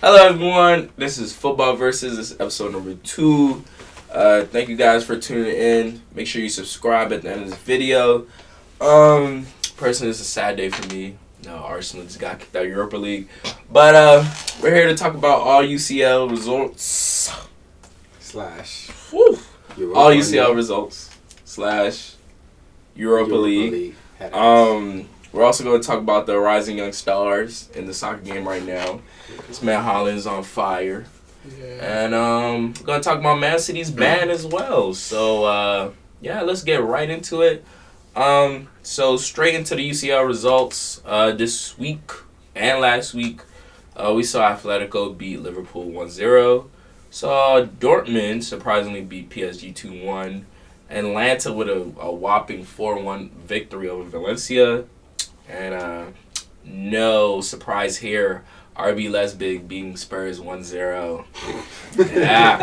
Hello everyone, this is Futbol Verse. This is episode number 2. Thank you guys for tuning in. Make sure you subscribe at the end of this video. Personally, it's a sad day for me. No, Arsenal just got kicked out of Europa League. But we're here to talk about all UCL results. All UCL results / Europa League. We're also going to talk about the rising young stars in the soccer game right now. This man Holland's on fire. Yeah. And we're going to talk about Man City's ban as well. So, let's get right into it. So straight into the UCL results. This week and last week, we saw Atletico beat Liverpool 1-0. Saw Dortmund surprisingly beat PSG 2-1. Atlanta with a whopping 4-1 victory over Valencia. And no surprise here, RB Leipzig beating Spurs 1-0. Yeah.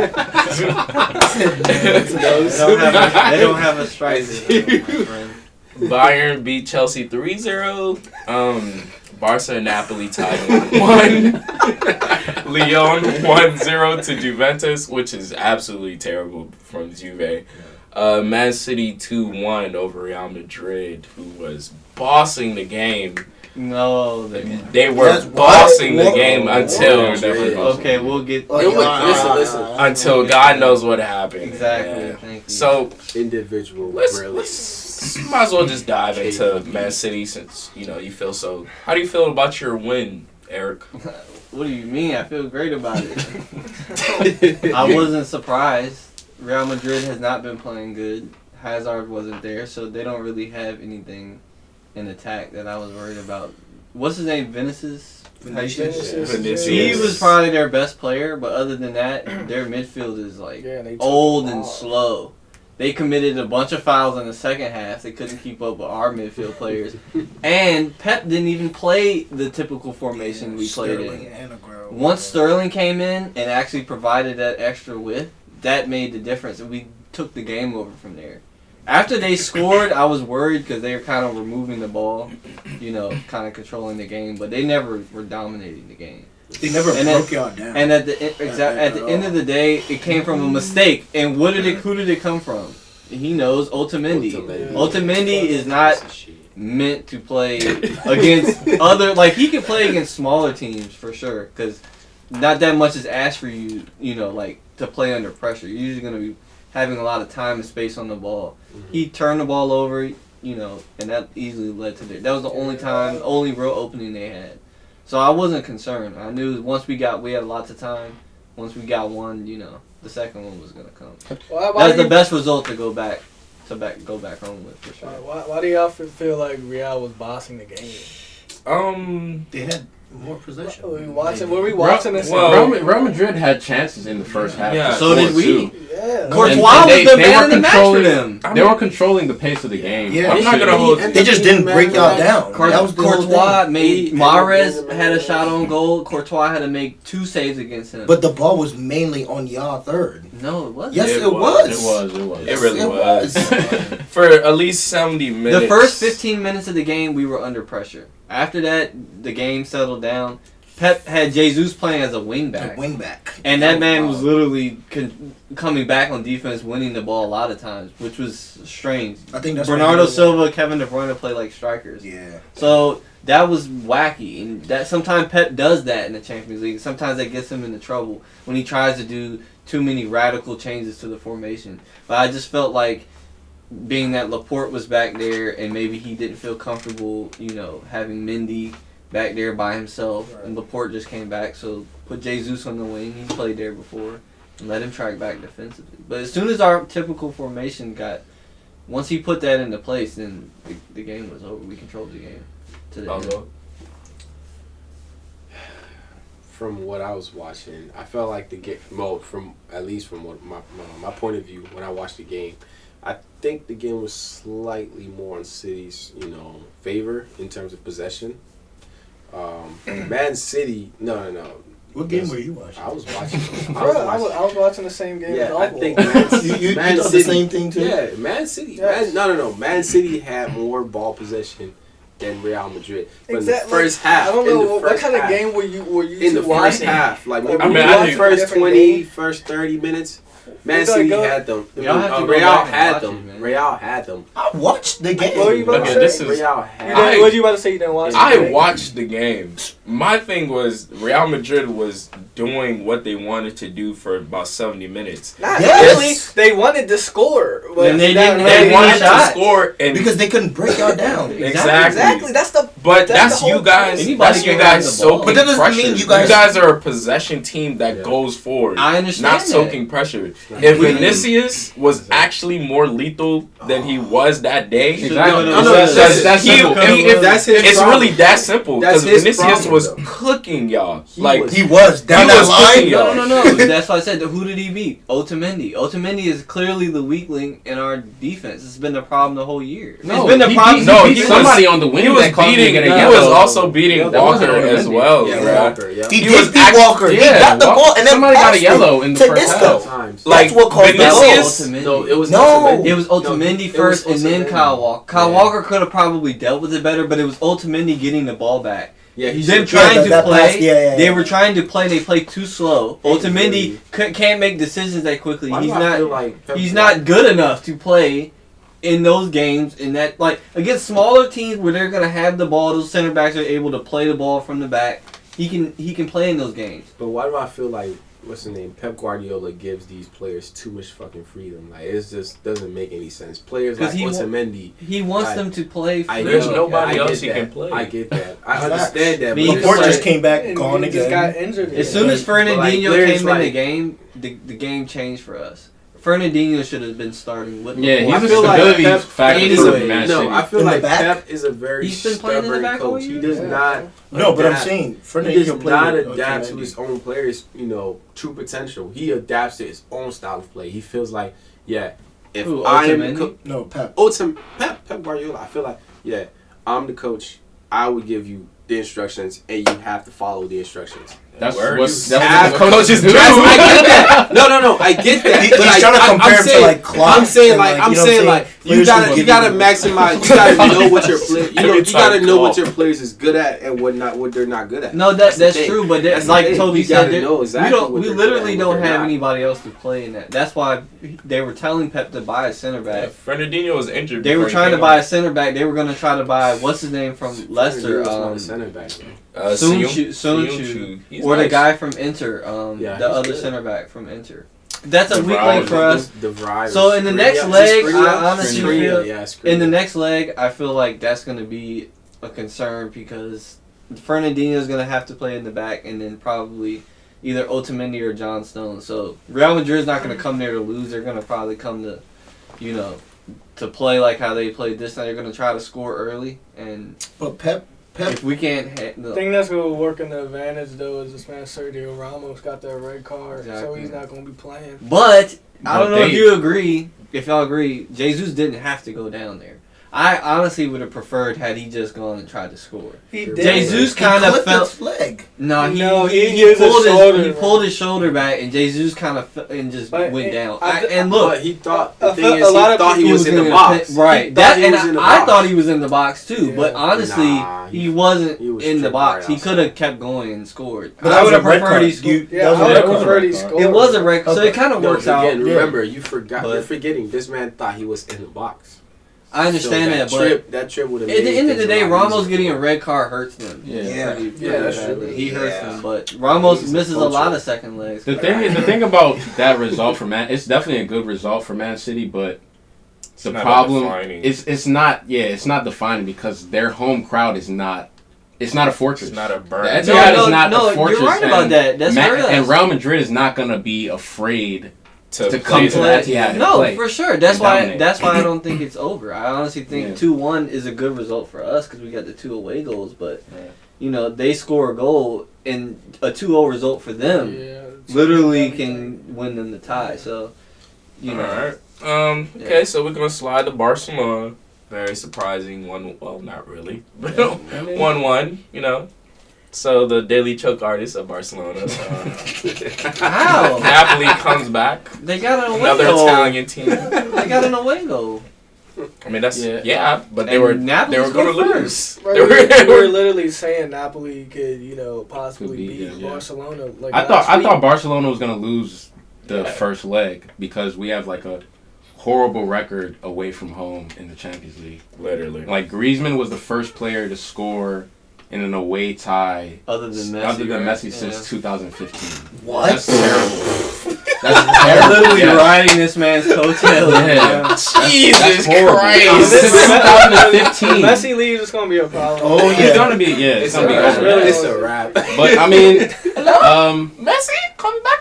They don't have a striker, my friend. Bayern beat Chelsea 3-0. Barca and Napoli tied 1-1. Lyon 1-0 to Juventus, which is absolutely terrible from Juve. Man City 2-1 over Real Madrid, who was bossing the game. No, they were bossing the game until okay, we'll get listen. Until God knows what happened. Exactly. Yeah. Thank you. So individual. Let's might as well just dive into Man City since you feel so. How do you feel about your win, Eric? What do you mean? I feel great about it. I wasn't surprised. Real Madrid has not been playing good. Hazard wasn't there, so they don't really have anything in attack that I was worried about. What's his name? Vinicius? He was probably their best player, but other than that, their midfield is old and slow. They committed a bunch of fouls in the second half. They couldn't keep up with our midfield players. And Pep didn't even play the typical formation we played in. Once Sterling came in and actually provided that extra width, that made the difference, and we took the game over from there. After they scored, I was worried because they were kind of removing the ball, kind of controlling the game, but they never were dominating the game. They never broke y'all down. And at the end of the day, it came from a mistake. And who did it come from? He knows, Otamendi. Otamendi is not meant to play against he can play against smaller teams for sure, because not that much is asked for you, to play under pressure. You're usually going to be having a lot of time and space on the ball. Mm-hmm. He turned the ball over, and that easily led to that was the only real opening they had. So I wasn't concerned. I knew once we had lots of time. Once we got one, the second one was going to come. That's the best result to go back home with for sure. Why do y'all feel like Real was bossing the game? They had more possession. Were we watching this? Real Madrid had chances in the first half. Yeah, so did we. Yeah. Courtois was the man of the match for them. They were controlling the pace of the game. Yeah, I'm not gonna hold. They just didn't break y'all down. Courtois made Mahrez had a shot on goal. Courtois had to make 2 saves against him. But the ball was mainly on y'all third. No, it wasn't. Yes, it was. It really was. For at least 70 minutes. The first 15 minutes of the game, we were under pressure. After that, the game settled down. Pep had Jesus playing as a wingback. And that man was literally coming back on defense, winning the ball a lot of times, which was strange. I think that's Bernardo Silva, Kevin De Bruyne play like strikers. Yeah. So that was wacky, and that sometimes Pep does that in the Champions League. Sometimes that gets him into trouble when he tries to do too many radical changes to the formation. But I just felt like, being that Laporte was back there, and maybe he didn't feel comfortable, having Mendy back there by himself, and Laporte just came back, so put Jesus on the wing. He's played there before, and let him track back defensively. But as soon as our typical formation once he put that into place, then the game was over. We controlled the game to the end. From what I was watching, I felt like the game. From what my point of view when I watched the game, I think the game was slightly more in City's favor in terms of possession. Man City, no. What game were you watching? I was watching. I was watching the same game. Yeah, I think you thought the same thing too. Yeah, Man City. Yes. Man City had more ball possession than Real Madrid. But Exactly. in the first half, I don't know what kind of game were you in the watching? first half, like maybe I mean, the first different 20, game. first 30 minutes. Man Go- City go- had them. Y'all have to go Real back and had watch them. it, man. Real had them. I watched the game. What were you about to Okay, say? this is- Real had You them. didn't, what you about to say? You didn't watch? I the game? watched the game. My thing was Real Madrid was doing what they wanted to do for about 70 minutes. Not Yes. really. They wanted to score, but And they not didn't really. have They wanted to shots. score and Because they couldn't break y'all down. exactly. That's the. But That's that's the whole you guys. point. That's Anybody you can have guys the ball. soaking But that doesn't pressure. mean you guys- are a possession team that Yeah. goes forward. I understand Not that. soaking pressure. not If We- Vinicius was actually more lethal than he was that day, Exactly. No, That's he- simple. if that's his it's problem. really that simple. That's Because his Vinicius problem, was though. cooking y'all. He Like was- He was down He that was line. cooking y'all. No. That's why I said, who did he beat? Otamendi. Otamendi is clearly the weak link in our defense. It's been the problem the whole year. No, it's been the he problem. beat- No, he beat he somebody was- on the wing. he was that caused him to beating. get a He yellow. was also beating Yeah, that Walker wasn't as Otamendi. well. Yeah, bruh. Walker, yeah. He He did was beat act- Walker. He yeah, got the ball and then somebody got a passed it yellow in the to first Isco. half. Times. Like That's what caused the Vinicius. goal. Otamendi. No, it was No. Otamendi. It was Otamendi it first, was and then Otamendi. Kyle Walker. Kyle Yeah. Walker could have probably dealt with it better, but it was Otamendi getting the ball back. Yeah, he Them should- trying Yeah, to that play. pass, yeah. They were trying to play. They played too slow. Otamendi Really- can't make decisions that quickly. Why He's do I feel not. like Pep He's Guardiola- not good enough to play in those games. In that, like against smaller teams where they're gonna have the ball, those center backs are able to play the ball from the back. He can play in those games. But why do I feel like what's the name? Pep Guardiola gives these players too much fucking freedom. Like it just doesn't make any sense. Players 'Cause like he wa- Otamendi. He wants I- them to play. I free. There's know, nobody I get else he that. can play. I get that. I Facts. understand that. Me but either. it's Laporte like- just came back, And gone he just again. got injured. As soon as But, like, Fernandinho players came like- in the game, the game changed for us. Fernandinho should have been starting with. Yeah, Laporte. he's I a feel like stability Pep- factor anyway, for Man No, City. I feel In the like back? Pep is a very He's been playing in the stubborn back all coach. He year. does not. No, but I'm adapt. saying He does Fernandinho played not with adapt to Otamendi. his own players, true potential. He adapts to his own style of play. He feels like, yeah, if Who, I am Otamendi? No, Pep. Pep Guardiola, I feel like, yeah, I'm the coach. I would give you the instructions, and you have to follow the instructions. That's Word. what Have the coaches do. I get that. No, I get that. He's But trying to compare him to, like, Klopp I'm saying and, like like, I'm you know what I'm saying saying? like you Players gotta who you give gotta you- maximize. You gotta know what your play. You Every gotta time know Klopp. what your players is good at and what they're not good at. No, the that's thing. true, but That's the like thing. Toby You said, gotta there- know exactly what we they're literally good at and what don't they're have not. anybody else to play in that. That's why they were telling Pep to buy a center Yeah, back. Fernandinho was injured. They were before he trying to came buy on. a center back. They were going to try to buy what's his name from Leicester, Fernandinho's not a center back. Soonchu, He's or the nice. guy from Inter, Yeah, the he's other good. center back from Inter. That's a De weak Vrij. link for us. DeVry. So in the next leg, I honestly feel in the Skriniar. next leg, I feel like that's going to be a concern because Fernandinho is going to have to play in the back, and then probably either Otamendi or John Stones. So Real Madrid's not going to come there to lose. They're going to probably come to, to play like how they played this time. They're going to try to score early, and But Pep, if we can't, I think that's going to work in the advantage, though, is this man Sergio Ramos got that red card, so Exactly. he's not going to be playing. But I don't know But if you agree. If y'all agree, Jesus didn't have to go down there. I honestly would have preferred had he just gone and tried to score. He Sure. did. Jesus he kind of clipped felt. his leg. No, he he used his pulled shoulder, he pulled his shoulder back, and Jesus kind of and just But went it- down. I- And look, But he thought I the thing felt is a lot he of thought he he was in the gonna box. pin- right? He That thought he and was in the I box. thought he was in the box too. Yeah. But honestly, Nah, he wasn't he was in the stripped box. right He could have kept going and scored. But I that would was have a red preferred card. he scored. Yeah, That was I a would red have card. preferred he scored. It was a red, so it kind of No, works but out. again, remember, you forgot. But- You're forgetting. This man thought he was in the box. I understand So that, but that trip would have. at the end of the day, Ramos getting a red. red card hurts them. Yeah. Pretty that's badly. true. He hurts Yeah. them, but Ramos He's misses a culture. lot of second legs. The thing about that result for Man, it's definitely a good result for Man City, but the not problem defining. it's not defining because their home crowd is not. It's not a fortress. It's not a burn. The No, Etihad no, is not no, a fortress. you're right about and that. That's hurt us. and Real Madrid is not gonna be afraid to play come to the that. Etihad and No, play. for sure. That's and why. dominate. That's why I don't think it's over. I honestly think Yeah. 2-1 is a good result for us because we got the 2 away goals. But Yeah. they score a goal and a 2-0 result for them Yeah, literally can win them the tie. So, Alright. Okay, so we're gonna slide to Barcelona. Very surprising one. Well, not really. 1-1. So the Daily Choke artist of Barcelona. How? Napoli comes back. They got an away Another goal. Italian team. They got an away goal. I mean, that's but they And were Napoli's going to going lose. Right, They we were were- literally saying Napoli could, possibly Could beat beat them, yeah. Barcelona. Like I thought Barcelona was gonna lose the Yeah. first leg because we have like a horrible record away from home in the Champions League. Literally. Like Griezmann was the first player to score in an away tie Other than Messi. right? Messi since 2015. What? That's terrible. That's They're terrible. literally Yeah. riding this man's coattails. Yeah. Jesus horrible. Christ. This is 2015. Messi leaves, it's gonna be a problem. Oh, It's yeah. gonna be it's gonna be a wrap. over. Really? It's a wrap. But I mean, Messi, come back.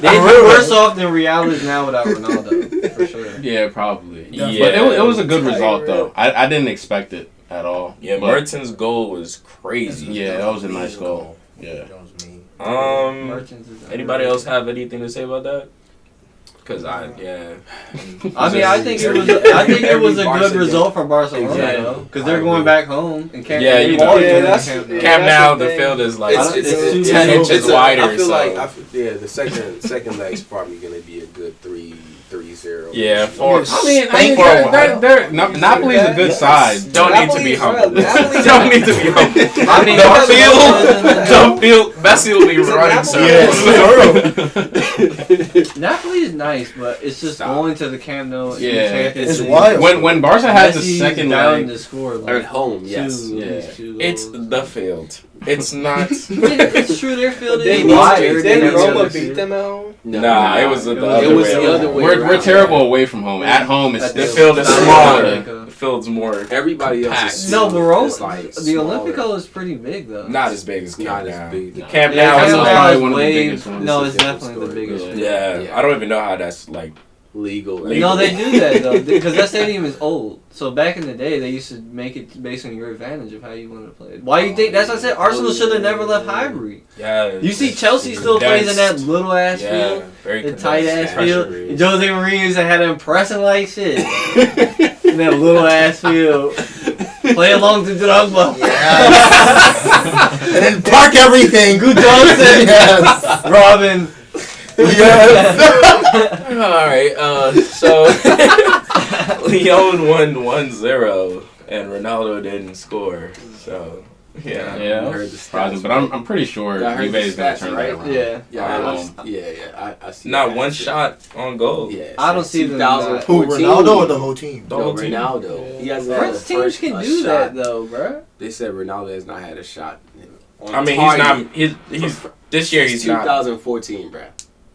They'd be worse off than Real is now without Ronaldo, for sure. yeah, probably. Yeah. But it was a good Tight, result though. right? I didn't expect it at all. Yeah, But, Mertens' goal was crazy. yeah, that was a nice goal. Yeah. That was me. Merchants is Anybody else have anything to say about that? Because I think it was a good Barca result for Barcelona Exactly. though, because I they're going agree. back home and can't. Yeah, you know. always Yeah, win in that's- Camp Nou. yeah. Camp that's Nou, the the thing. field is like It's 10 too- inches wider. I feel so. like the second leg's probably gonna be a good 3-0. Yeah, Napoli's a good side. Don't need to be humble. Napoli's- Don't need to be humble. I mean, Don't feel. Messi will be running circles. Napoli is nice, but it's just Stop. going to the Camp Nou. in the Yeah. Champions It's League. wild. When Barca had the Messi's second down leg, to score like At home, yes. two, Yeah. at least two It's goals. the field. It's not. It's true. Their field is Didn't wider than Roma every other beat field. them at home? Nah, it was the It other was way. the around. other way. we're terrible away from home. At home, it's At The the field is Stadium smaller. Olympico. The field's more. Everybody else Packed. is No, but Rome, is like the smaller. Olympico is pretty big though. Not as big as Camp Not Nou. as big. Camp Yeah, Nou Camp is Nou Camp is like, probably is one of the way. biggest ones. No, It's it's a different definitely the story. biggest. yeah, Yeah. I don't even know how that's like. legal. No, they do that though because that stadium is old. So back in the day, they used to make it based on your advantage of how you wanted to play it. Why you think? That's what I said. Arsenal should have never left Highbury. Yeah. You see, Chelsea still plays in that little ass Yeah, field, very the condensed. tight ass Pressure field. is. Jose Mourinho used to have them pressing like shit in that little ass field. Play along to Drogba. Yes. And then park everything. Good Johnson. Yes. Robin. Yes. All right. So Leon won 1-0, and Ronaldo didn't score. So yeah. Yeah, heard the surprising, stats, but I'm pretty sure Yeah, I heard Juve the is gonna stats, turn right? that around. Yeah. I see. Not that. one shot on goal. Yeah, I don't see them not- 2014. Who, Ronaldo or the whole team? The No, whole team. Ronaldo. Yeah. He has French teams can do that though, bruh. They said Ronaldo has not had a shot. I mean, he's not. He's this year. He's not. 2014, bruh.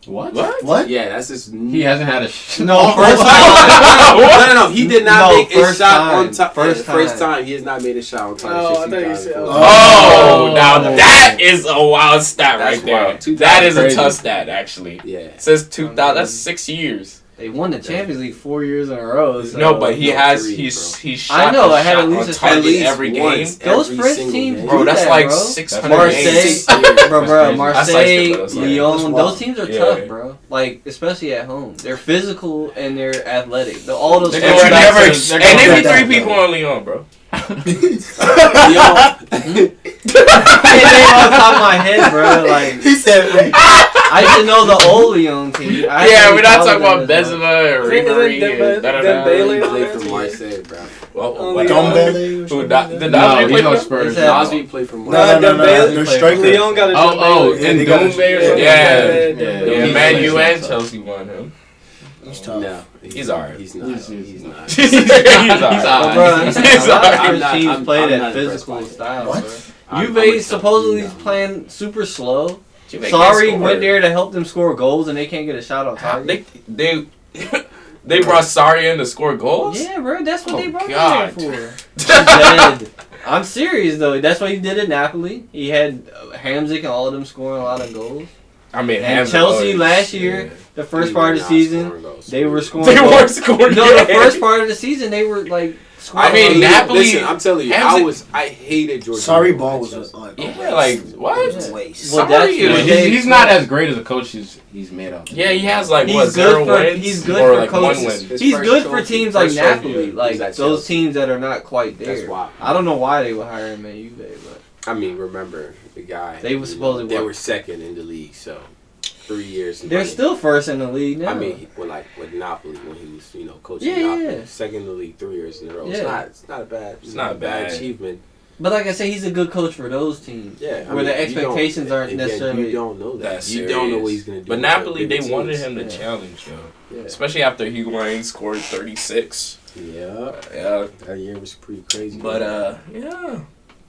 What? What? What? Yeah, that's just He hasn't had a No, first time. No, he did not No, make a first shot time. on time. First First time. time he has not made a shot on time. Oh, since I thought you said- 2014. Oh, now that is a wild stat That's right there. wild. That is a Crazy. tough stat, actually. Yeah. It says 2000. That's 6 years. They won the Champions League 4 years in a row. So. No, but he No, has. three, He's bro. shot. I know, a I had shot at least on a target At least every game. once, Those every French single teams game. Bro, that's that, like bro. 600 Marseille, games. bro, crazy. Marseille, That's like- Lyon, that's those wild. teams are Yeah. tough, bro. Like, especially at home. They're physical and they're athletic. All those They're And going we're back never. to- they're And going there be back 3 to people on Leon, bro. I can't name off the top of my head, bro. Like, He said, wait. I should know the old Lyon team. I Yeah, actually we're not followed talking about them as well. Benzema or Isn't Ribery. Dembele He on played that for team? Marseille, bro. What? Dombele or Who? something? Did No, Dembele he's play on for Spurs. They said- Cosby played for No, Marseille. no, no, Dembele- they're striker. Leon got a Oh, Dembele. and they got a- Doombe or something? Yeah. Yeah. Yeah, Man U Yeah. and Chelsea won him. He's tough. No, He's alright. He's not. He's not. He's But, alright. bro, I'm saying He's a lot of alright. French teams I'm play not that impressed physical by it. style, What? bro. Juve supposedly is playing super slow. Sorry, went there to help them score goals and they can't get a shot on target. They brought Sarri in to score goals? Yeah, bro, that's what Oh, they brought God. him there for. He's dead. I'm serious though. That's what he did at Napoli. He had Hamzik and all of them scoring a lot of goals. I mean, And Chelsea last year, the first part of the season, they were scoring. They goals. weren't scoring. No, the first part of the season they were like scoring. I mean, goals. Napoli- Listen, I'm telling you, Hamzik- I hated George. Sorry, ball was a Yeah, like, what? a waste. Well, Sorry, that's is- what He's not as great as a coach he's made out. Yeah, he has like He's what, good 0 for- wins? he's good or for like coaches. 1 win. His He's first good for trophy, teams like first trophy, Napoli, yeah. like He's at those Chelsea. teams that are not quite there. That's why. I don't know why they would hire him at Juve, but I mean, remember the guy. They were supposedly they what? were second in the league, so 3 years. They're still first in the league now. I mean, with Napoli when he was coaching Yeah, Napoli, yeah. second in the league 3 years in a row. Yeah. It's not a bad. It's not a bad achievement. But like I said, he's a good coach for those teams. Yeah, where the expectations aren't necessarily. You don't know that. That's You serious. don't know what he's gonna do. But Napoli, they wanted him to Yeah. challenge though, Yeah. especially after Higuain scored 36. Yeah, Yeah, that year was pretty crazy. but yeah.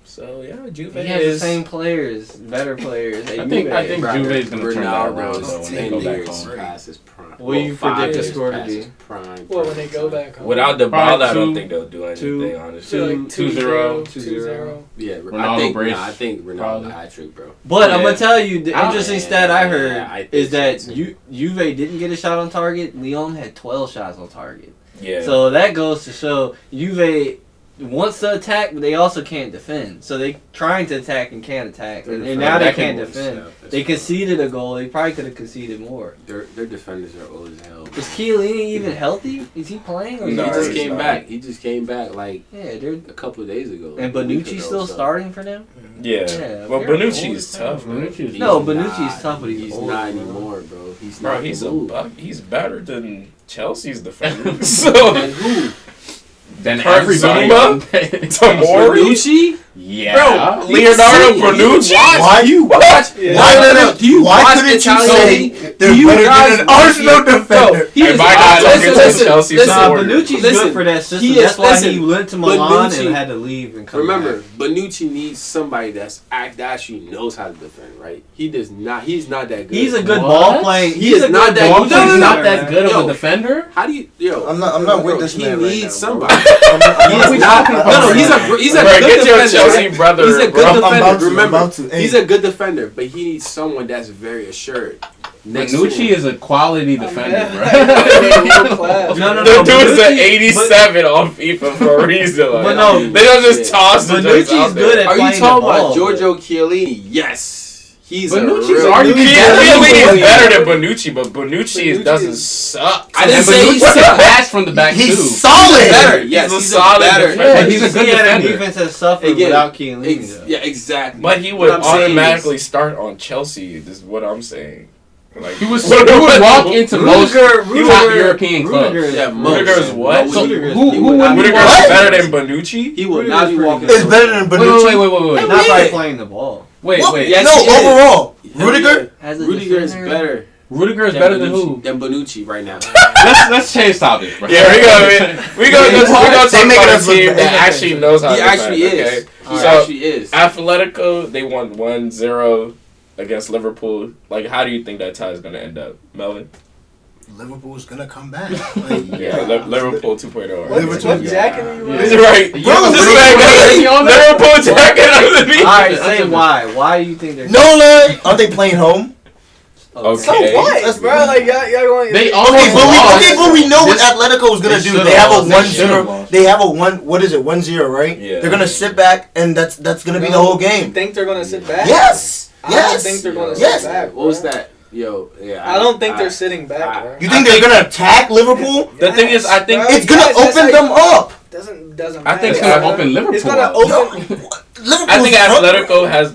So yeah, Juve He has the is same players, better players. I think Juve's gonna turn that around Ronaldo's though when they 10 go back years home. past his prime. What do you 5 predict the years score to past be? his prime. Well, when they go back home. without the Probably ball. I don't two- think they'll do anything. two- Honestly, So like 2-0. 2-0. Yeah, Ronaldo brace, I think Ronaldo probably. hat trick, bro. But Yeah. I'm gonna tell you, the I- interesting stat I heard yeah, I think is that so, too. Juve didn't get a shot on target. Lyon had 12 shots on target. yeah. So that goes to show Juve wants to attack, but they also can't defend. So they trying to attack and can't attack, and now they can't defend. They conceded a goal. They probably could have conceded more. Their defenders are old as hell. Is Chiellini even healthy? Is he playing? Or is No, He he just he's came not. back. He just came back like Yeah, they're. a couple of days ago. And like a week Bonucci's ago, still so. starting for them? yeah. Yeah, Well, they're Bonucci old is as hell. tough, man. Bonucci's No, He's Bonucci's not- tough, but he's old, not bro. anymore, bro. He's Bro, not. he's the move. he's better than Chelsea's defender. so And who? Then Kurt everybody. Tomori, Bonucci? Yeah. bro, Leonardo Bonucci. Why you? What? Yeah. Why, Do you why watch couldn't you Italian say league? they're Do you better guys than an watch Arsenal it? Bro, defender? he Hey, is my guy listen, talking to listen, Chelsea listen. Nah, supporter. Bonucci's Listen, good for that system. he is- That's why he listen, went to Milan Bonucci- and had to leave and come Remember, back. Bonucci needs somebody that actually knows how to defend, right? He does not. He's not that good. He's a good What? ball playing. He He's is a not good that ball good. playing No, no, no, not that good of Yo. a defender. How do you? Yo, I'm not with this he man right needs now, somebody. What are we He's not. talking No, about? he's a Bro, good get your defender. Chelsea right? brother, He's a good bro. defender. I'm about to, Remember, I'm about to. Hey. he's a good defender, but he needs someone that's very assured. Next to Bonucci him. is a quality defender, bro. World class. No, no, The no. dude's an Bonucci- 87 on FIFA for a reason. Like, But no, they don't just toss the joints Bonucci's out good there. at Are you playing talking the ball, about Giorgio Chiellini? Yes, he's Bonucci's a real. already Chiellini is Yeah. better than Bonucci, but Bonucci doesn't suck. I didn't And say Bonucci he can sucked. pass from the back He's too. solid. Better, yes, He's a he's solid better. defender. Yeah, he's a He's good a defender. defense that suffered Again, without Chiellini. Yeah, exactly. But he would What I'm saying automatically is- start on Chelsea. This is what I'm saying. Like He would walk into most top European clubs. Yeah, most. Rudiger's what? So Rudiger's- who he would not be be Rudiger's walking- better than Bonucci. He will not be walking. It's better than Bonucci. Wait. Not by Yeah. playing the ball. Wait. Yes, no, he is. overall, Hell Rudiger. As a Rudiger is defender- better. Rudiger is better than who? Than Bonucci right now. Let's change topics, bro. Yeah, we gonna They talk make about a us look team bad. that actually knows how He to actually defend, is. okay? He So, actually is. Atletico, they won 1-0 against Liverpool. Like, how do you think that tie is gonna end up, Melvin? Liverpool's gonna come back. Like, Yeah, Liverpool 2.0. What, Right? what jacket are you He's wearing? right. Bro, This Bro, man got a Liverpool jacket underneath. Alright, say why. Why do you think they're no lie, aren't they playing home? Okay. So what, bro? Like y'all going? They Okay, almost lost. but we know what This- Atletico is gonna this do. should've They have a lost. They 1-0. should've lost. They have a 1-0, right? Yeah. They're gonna sit back, and that's gonna be the whole You game. think they're gonna sit back? Yes. I don't think they're gonna Yes. sit back. What was bro. that? Yo, yeah. I don't think they're sitting back, bro. You think they're gonna attack Liverpool? The thing is, I think Bro, It's gonna yes, that's open how them up. Doesn't I think It's matter, gonna bro. open Liverpool It's gonna up. open. I think Liverpool's Atletico has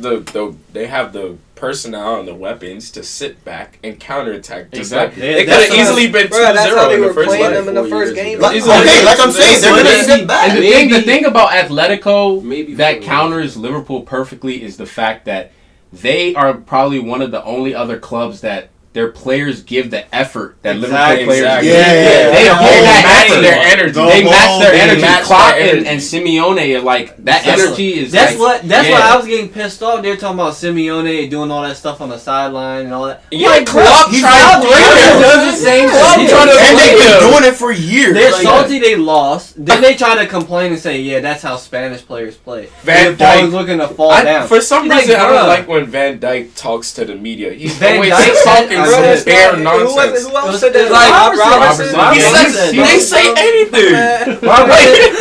they have the personnel and the weapons to sit back and counterattack. Just Exactly. like, it That's could have easily been 2-0 Bro, that's how they in the were first playing leg. them in the 4 first years game. ago. Okay, like I'm saying, they're gonna sit back. And the thing about Atletico Maybe that 4 counters Liverpool perfectly is the fact that they are probably one of the only other clubs that their players give the effort that Liverpool players Exactly. give. Yeah. They hold match that their effort. energy. They match their energy. match Klopp their energy. and Simeone, like that That's energy is. That's like, why yeah. I was getting pissed off. They were talking about Simeone doing all that stuff on the sideline and all that. Yeah, Like, Klopp he's tried not to doing bring it. him. does the same Klopp shit. tried to And they've bring been him. doing it for years. They're Like, salty they lost. Then they try to complain and say, yeah, that's how Spanish players play. Van They're always Dijk. looking to fall down. For some Like, reason, I bruh. don't like when Van Dijk talks to the media. He's Van always Dijk talking said- some Bro, that's bare not- nonsense. Who else It said that? was like Robertson. He Robertson. said, Robertson. they say anything.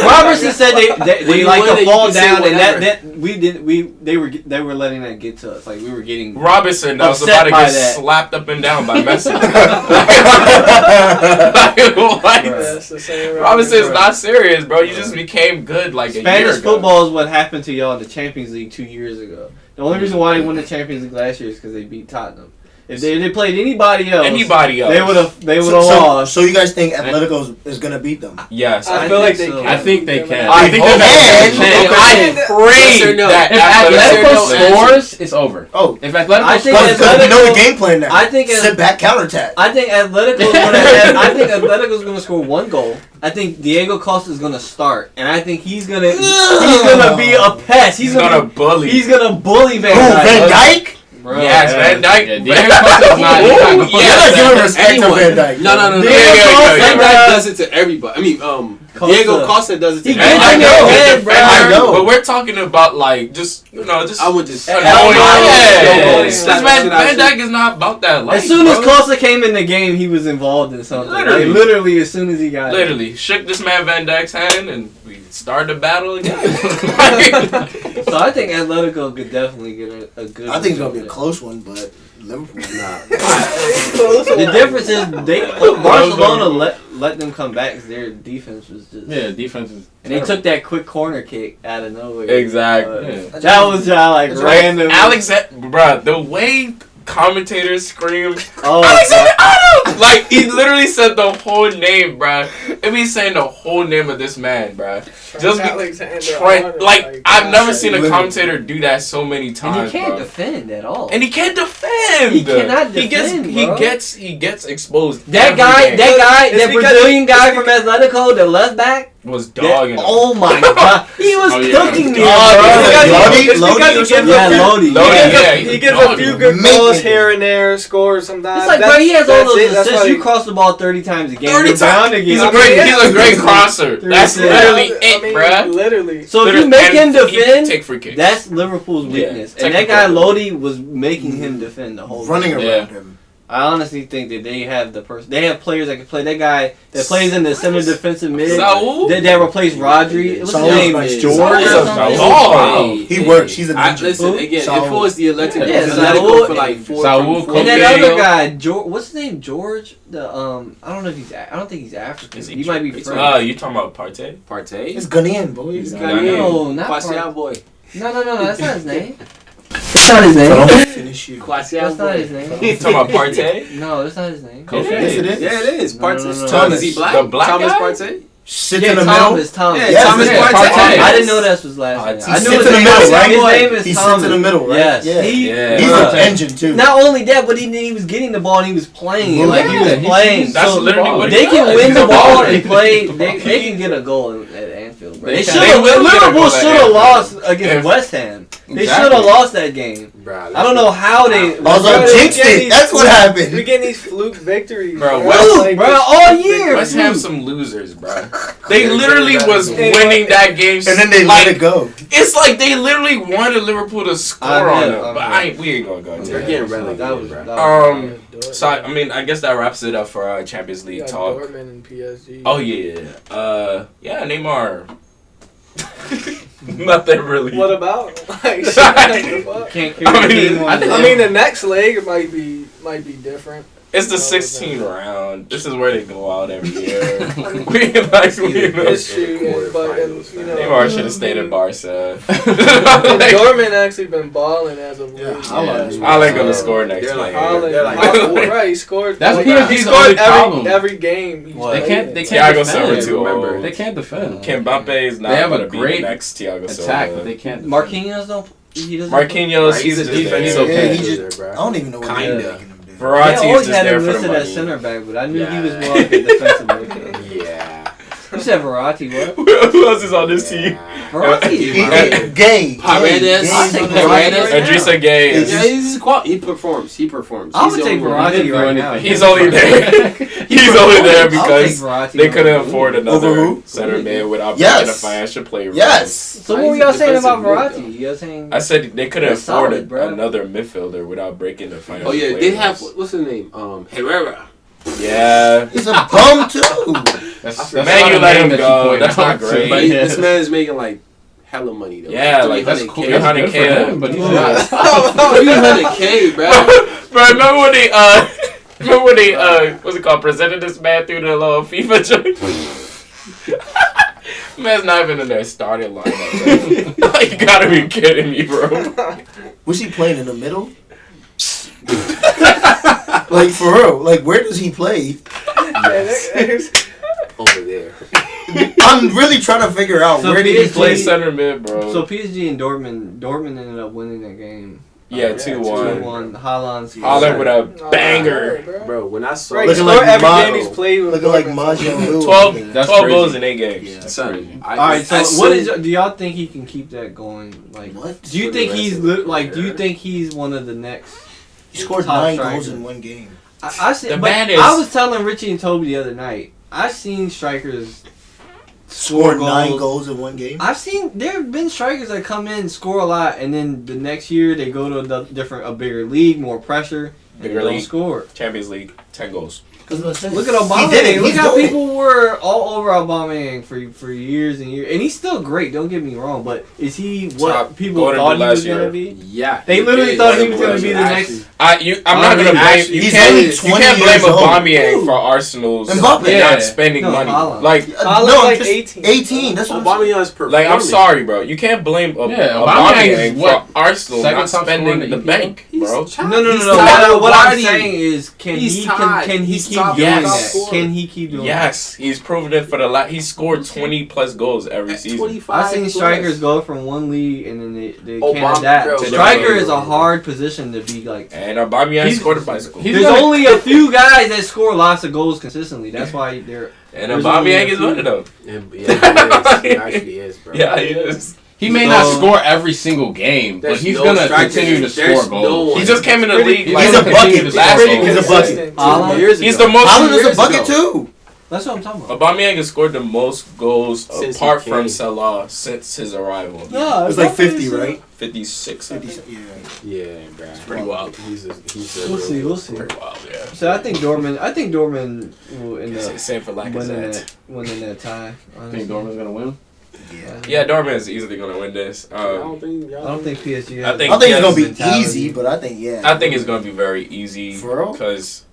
Robertson said they When you like win it, to you fall can say down, and whatever. they were letting that get to us. Like we were getting Robinson, that was Upset about to by get that. slapped up and down by Messi. What? That's the same Robinson's not serious, bro. You just became good like a year Spanish ago. football is what happened to y'all in the Champions League 2 years ago. The only reason why they won the Champions League last year is because they beat Tottenham. If they played anybody else, they would have lost. So you guys think Atletico is gonna beat them? Yes, I feel like they can. I think they can. I think I pray that if Atletico scores, it's over. Oh, if Atletico scores, you know the game plan now. I think sit back, counterattack. I think Atletico's gonna score 1 goal. I think Diego Costa is gonna start, and I think he's gonna be a pest. He's gonna bully. He's gonna bully Van Dijk. Van Dijk? Bro, yes, Van Dijk. Yeah, Diego Costa's not. You're not giving respect to Van Dijk. No. Van Dijk does it to everybody. I mean, Diego Costa does it to everybody. I know. But we're talking about like just I would just annoying. Van Dijk is not about that life. As soon as Costa came in the game, he was involved in something. Literally as soon as he got it. Shook this man Van Dijk's hand and we started the battle again. So I think Atletico could definitely get a good. I think it's gonna be a close one, but Liverpool not. The difference is Barcelona let them come back because their defense was just defense is and they took that quick corner kick out of nowhere. Exactly. That was just random. Bruh, the way commentators scream, oh, Alexander Arnold! Like, he literally said the whole name, bruh. If he's saying the whole name of this man, bruh. Just Arnold, like, I've never seen a commentator do that so many times, and he can't defend at all. And he can't defend! He cannot defend, He gets exposed. That Brazilian guy from Atletico, the left back, was dogging him. Oh my god. He was cooking me, Lodi. He gets a few good balls here and there, scores sometimes. It's like, bro, he has all those assists. You cross the ball 30 times a game. 30 times. He's a great crosser. That's literally it, bro. Literally. So if you make him defend, take free kicks. That's Liverpool's weakness. And that guy Lodi was making him defend the whole running around him. I honestly think that they have the person. They have players that can play. That guy that plays in the center defensive mid that replaced Rodri. What's his name? George. He works. He's a ninja. Listen again. If it was the Atletico, Atletico for like 4. And that other guy, George. What's his name? George. I don't know if he's. I don't think he's African. He might be French. You talking about Partey? It's Ghanaian, boy. No, not Partey boy. No. That's not his name. That's not his name. So don't finish you. That's not his name. You talking about Partey? No, that's not his name. Yes, it is. Yeah, it is. Partey. Thomas. Is he black? The black Thomas guy? Partey? Sits in the middle. Thomas. Yeah, Thomas Partey. I didn't know that's his last name. He sits in the middle, right? His name is He Thomas. sits in the middle, right? Yes. He's an engine, too. Not only that, but he was getting the ball and he was playing. He was playing. That's literally what they can win the ball and play. They can get a goal at Anfield. Bro. Liverpool should have lost against West Ham. They should have lost that game. I don't know how they. Also jinxed it. That's what happened. We getting these fluke victories, bro. All year. Let's have some losers, bro. They literally was winning that game, and then they let it go. It's like they literally wanted Liverpool to score on them, but we ain't gonna go into that. They're getting relegated, bro. So I mean, I guess that wraps it up for our Champions League talk. Dortmund and PSG. Oh yeah, Neymar. Nothing really. What about? Like, I mean, the next leg might be different. It's the 16th round. This is where they go out every year. It's true, but Neymar should have stayed at Barca. Dortmund actually been balling as of late. Haaland gonna score next game. Right, he scored. That's PSG's only problem. Every game. They can't Thiago Silva defend. too old. They can't defend. Mbappe is not gonna be the next Thiago Silva. Attack, but they can't. Marquinhos don't. Marquinhos, he's a defensive player. I don't even know what he's making him do. Verratti is just there for the listed money. as center back, but I knew he was more like a defensive midfielder. Yeah. You said Verratti, what? Who else is on this team? Verratti. Gay. Paredes. I'll take Verratti. Idrissa Gueye. Yeah, he performs. I would take Verratti right now. He's only there. He's only there because they couldn't afford another center mid without breaking a financial play. Yes. So what were y'all saying about Verratti? You guys saying? I said they couldn't afford another midfielder without breaking the financial. Oh yeah, they have what's his name? Herrera. Yeah. He's a bum too. Man, you let him go. That's not great. But this man is making like hella money though. Yeah, like that's cool. 300K, but he's not. 300K, bro. Bro, remember when they what's it called? Presented this man through the little FIFA joint. Man's not even in their starting lineup. You gotta be kidding me, bro. Was he playing in the middle? Like, for real. Like, where does he play? Over there. I'm really trying to figure out So where did he He plays center mid, bro. So PSG and Dortmund ended up winning that game. Yeah, 2-1. 2-1. Haaland's Haaland with a banger. Bro, when I saw Right, Looking score like every Mario. game he's played with. Looking like Dortmund. Majin 12 That's 12 crazy. goals in 8 games. Yeah. son, All right, so do y'all think he can keep that going? Like, What? do you For the think rest he's of the do you career? think he's one of the next? He scored top 9 striker. goals in one game. I see, The but man is- I was telling Richie and Toby the other night. I've seen strikers Scored 9 goals in one game. I've seen there have been strikers that come in, score a lot, and then the next year they go to a bigger league, more pressure, and Bigger they don't league. score. Champions League, 10 goals. Look Look at He did Aubameyang. it. Look He's how doing people were all over Aubameyang for years and years, and he's still great. Don't get me wrong, but is he what Top people Golden thought he Boot was last gonna year. be? Yeah. They literally did. thought he was gonna be the Actually, next. I'm not gonna blame. actually, You he's can't. only You 20 can't blame years old. Aubameyang for Arsenal's Mbappe. Yeah. not spending No, money. Haaland. Like, Haaland's no, like just 18. 18. That's what I'm saying. Aubameyang's performing. like I'm sorry, bro. You can't blame Yeah, Aubameyang Aubameyang is for what? Arsenal Second not top scorer in spending the the EPL? bank, bro. No. What I'm saying is, can He's he tied. can he He's keep top doing five that? scorer. Can he keep doing that? Yes, he's proven it for the last. He scored 20+ goals every season. 25 I've seen plus. strikers go from one league and then they can't Obama- adapt. bro, Striker bro. is a hard position to be like. And Aubameyang He's- scored a bicycle. he's There's gonna- only a few guys that score lots of goals consistently. That's why they're. And there's only Aubameyang a is few. one of them. Yeah, he actually is, bro. Yeah, he is. He may So- not score every single game, but There's he's no gonna striker. continue to There's score no goals. one. He just came in the Pretty- league. He's Like, He's a gonna bucket. continue to Last score year. He's a goals. bucket. Haaland? he's the most. Haaland is a years bucket ago. too. That's what I'm talking about. Aubameyang has scored the most goals Since apart he from came. Salah since his arrival. No, It was like 50, right? 56. I think. Yeah, bro. Pretty wild. He's a We'll see. We'll see. Pretty wild, yeah. So I think Dortmund will end up Same for winning Lacazette. that tie. I honestly. think Dortmund's gonna win. Yeah, Dortmund is easily gonna win this. I don't think. I don't think PSG. I Has think- I think it's gonna be mentality. easy, but I think I think it's gonna be very easy For real? because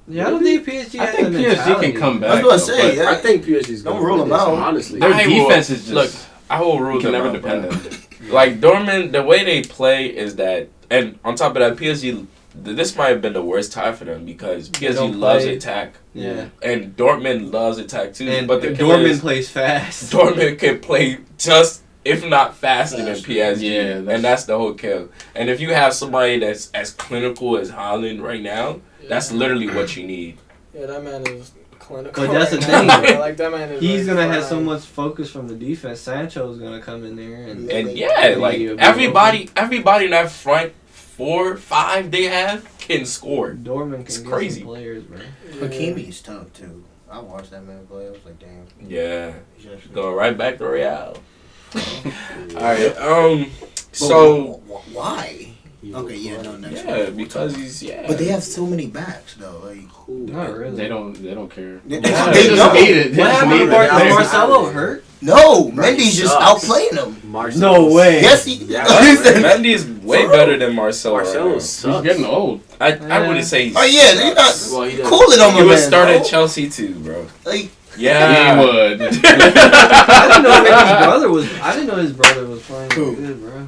Yeah, I don't think PSG. I has think the PSG mentality. can come back. That's what I though, say. but Yeah. I think PSG's Don't gonna rule win them this, out. honestly. Their I will- defense is just. look. I will rule you can them never out, depend bro. on them. Like Dortmund, the way they play is that, and on top of that, PSG. This might have been the worst tie for them because They PSG don't loves play- attack, Yeah, and Dortmund loves attack too. and but the Dortmund plays fast. Dortmund can play just, if not faster than PSG. Yeah, and that's the whole kill. And if you have somebody that's as clinical as Haaland right now, that's literally what you need. Yeah, that man is clinical. But that's the right thing, now, bro. bro. Like that man is. He's like, gonna have so fine. much focus from the defense. Sancho's gonna come in there and And yeah, like everybody in that front 4, 5 they have can score. Dortmund can It's get crazy. some players, bro. Yeah. Hakimi's tough too. I watched that man play. I was like, damn. Yeah, he's actually- going right back to Real. Yeah. All right. But So why? Okay, yeah, no, next yeah, one. because he's But they have so many backs though. Like Not really. They don't care. they, Yeah, they just don't. need it. They What just happened need to it. Mar- Marcelo hurt? No, Bro, Mendy's he just sucks. outplaying them. Marcelo No way. Yes, he. Yeah, Mendy is way better than Marcelo. Marcelo Right now. He's sucks. getting old. I Yeah. wouldn't say. Oh yeah, they're not Well, he does. cooling on He my would man. start bro. at Chelsea too, bro. Like, Yeah, He would. I didn't know his brother was. I didn't know his brother was playing Who? good, bro.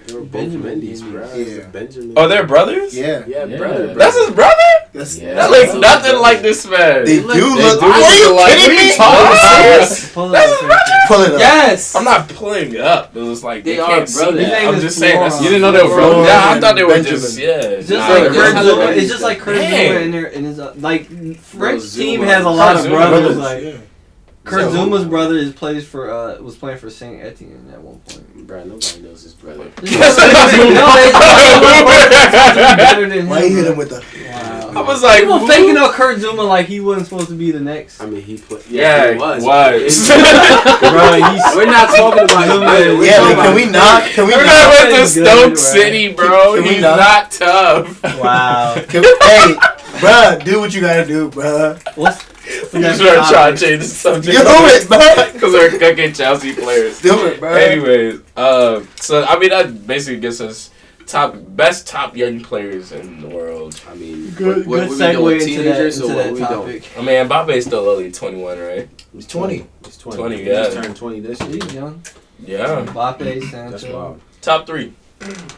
They were both Benjamin Mendy's, bro. Yeah. Benjamin. Oh, they're brothers? yeah, Yeah, Yeah. brother. That's his brother? that's Yeah. That looks nothing like this man. They do look. do Are you look alike. kidding What are you me? talking What? Pull That's up his the picture. Pull it up. Yes. I'm not pulling it up. It was like They they are can't see brothers. that. His I'm name just is saying. Flora. That's, You didn't know they were Flora. brothers? yeah, I thought they were Benjamin. just It's just Nah, like that's Kurt how Zuma. they It's just like Kurt Damn. Zuma in there, and his like French Zuma. team has a lot of Zuma. brothers. Brothers, Like yeah. Kurt Zuma. Zuma's brother is plays for was playing for Saint Etienne at one point. Bro, nobody knows his brother. Better than him. Why you hit bro. him with the? I Wow. was like, People who? faking out Kurt Zuma like he wasn't supposed to be the next. I mean, he played. Yeah, he was. Bro, he's We're not talking about him. man. We're Yeah, talking but can we about not? Can we We're not? not with the Good, Stoke bro. City, bro. Can we He's not? not tough. wow. Can we, hey, bruh, do what you gotta do, bruh. What's You start trying to change the subject. Do it, bruh. Because we're cooking Chelsea players. Do it, bruh. Anyways, so I mean that basically gets us best top young players in the world. I mean, Good, what good we segue doing, into that, teenagers, into or what that we doing? topic. I mean, Mbappe is still only 21, right? He's 20. He's 20. 20, He yeah. just turned 20 this year. He's young. Yeah. Mbappe, That's Sancho. wild. Top 3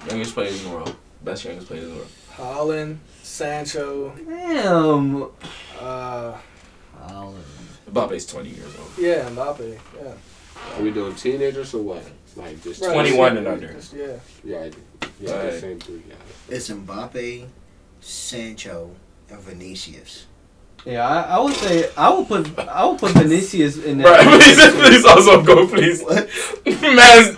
youngest players in the world. Best youngest players in the world. Haaland, Sancho. Damn. Haaland. Mbappe's 20 years old. Yeah, Mbappe. Yeah. Are we doing teenagers or what? Like just 21 and under. Yeah. Yeah, the same three guys. It's Mbappe, Sancho, and Vinicius. Yeah, I would say I would put Vinicius in Bro, that. please also go, please.